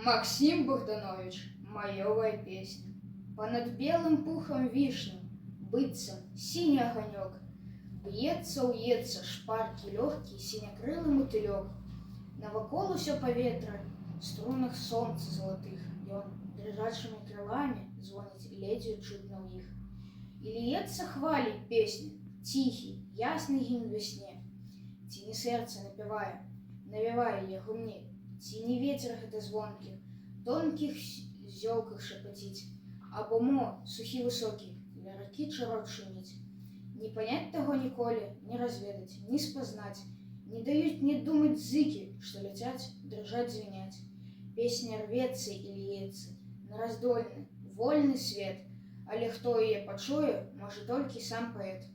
Максим Богданович, маёвая песня. Понад белым пухом вишни, быццам синий огонек, б'ецца, уецца шпаркі лёгкі сінякрылы матылёк. Навакол усё паветра, струнах солнца залатых, ён дрыжачымі крыламі звоніць ледзьве чутна ў іх. І ліецца хвалей песня, ціхі, ясны гімн вясне. Ці не сэрца напявае, навявае яго мне, ці не ветер гэта звонкі, тонкіх зёлках шапаціць, або мо сухі высокі, ля ракі чарот шуміць. Не панять таго ніколі, не разведаць, не спазнаць, не даюць не думаць зыкі, што ляцяць, дрыжаць, звіняць. Песня рвецца і льецца на раздольны, вольны свет, але хто яе пачуе, можа толькі сам паэт.